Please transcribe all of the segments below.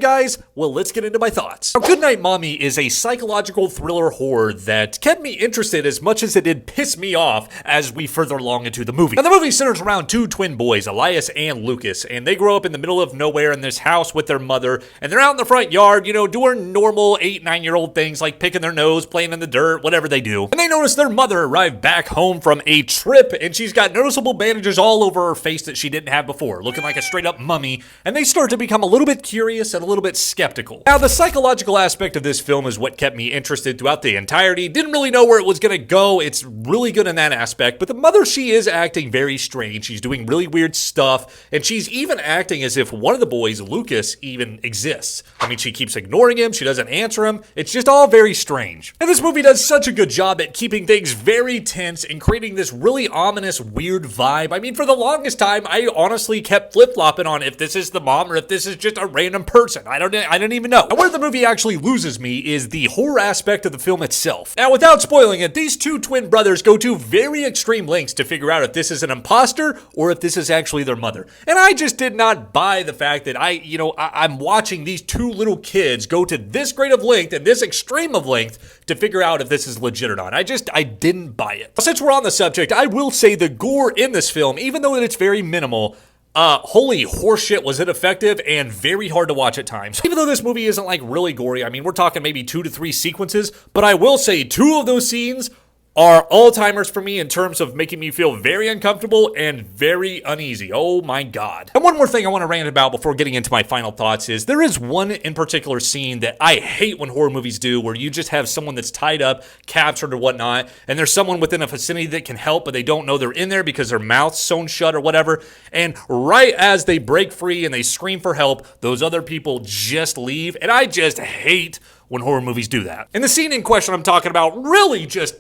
Guys, well, let's get into my thoughts. Now, Goodnight Mommy is a psychological thriller horror that kept me interested as much as it did piss me off as we further along into the movie. Now, the movie centers around two twin boys, Elias and Lucas, and they grow up in the middle of nowhere in this house with their mother, and they're out in the front yard, doing normal 8-9-year-old things like picking their nose, playing in the dirt, whatever they do. And they notice their mother arrived back home from a trip, and she's got noticeable bandages all over her face that she didn't have before, looking like a straight up mummy, and they start to become a little bit curious and a little bit skeptical. Now, the psychological aspect of this film is what kept me interested throughout the entirety. Didn't really know where it was gonna go. It's really good in that aspect, but the mother, she is acting very strange. She's doing really weird stuff, and she's even acting as if one of the boys, Lucas, even exists. I mean, she keeps ignoring him. She doesn't answer him. It's just all very strange. And this movie does such a good job at keeping things very tense and creating this really ominous, weird vibe. I mean, for the longest time, I honestly kept flip-flopping on if this is the mom or if this is just a random person. I don't even know. And where the movie actually loses me is the horror aspect of the film itself. Now, without spoiling it, these two twin brothers go to very extreme lengths to figure out if this is an imposter or if this is actually their mother. And I just did not buy the fact that I'm watching these two little kids go to this great of length and this extreme of length to figure out if this is legit or not. I didn't buy it. Since we're on the subject, I will say the gore in this film, even though it's very minimal, holy horseshit, was it effective and very hard to watch at times. Even though this movie isn't like really gory, I mean, we're talking maybe 2 to 3 sequences, but I will say 2 of those scenes are all-timers for me in terms of making me feel very uncomfortable and very uneasy. Oh my god. And one more thing I want to rant about before getting into my final thoughts is there is one in particular scene that I hate when horror movies do, where you just have someone that's tied up, captured or whatnot, and there's someone within a vicinity that can help, but they don't know they're in there because their mouth's sewn shut or whatever, and right as they break free and they scream for help, those other people just leave, and I just hate when horror movies do that. And the scene in question I'm talking about really just,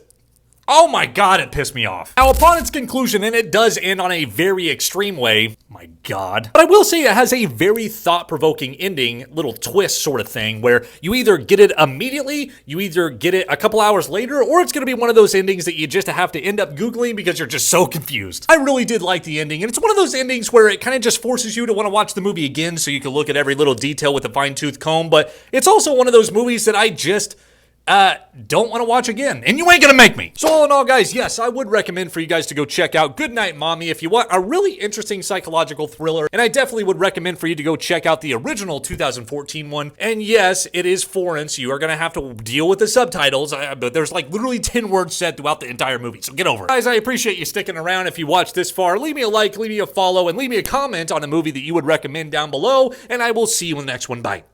oh my god, it pissed me off. Now, upon its conclusion, and it does end on a very extreme way, my god. But I will say it has a very thought-provoking ending, little twist sort of thing, where you either get it immediately, you either get it a couple hours later, or it's gonna be one of those endings that you just have to end up Googling because you're just so confused. I really did like the ending, and it's one of those endings where it kind of just forces you to want to watch the movie again so you can look at every little detail with a fine-tooth comb, but it's also one of those movies that I just don't want to watch again, and you ain't gonna make me. So all in all, guys, yes, I would recommend for you guys to go check out Goodnight Mommy if you want a really interesting psychological thriller, and I definitely would recommend for you to go check out the original 2014 one, and yes, it is foreign, so you are gonna have to deal with the subtitles, but there's like literally 10 words said throughout the entire movie, so get over it. Guys, I appreciate you sticking around. If you watched this far, leave me a like, leave me a follow, and leave me a comment on a movie that you would recommend down below, and I will see you in the next one. Bye.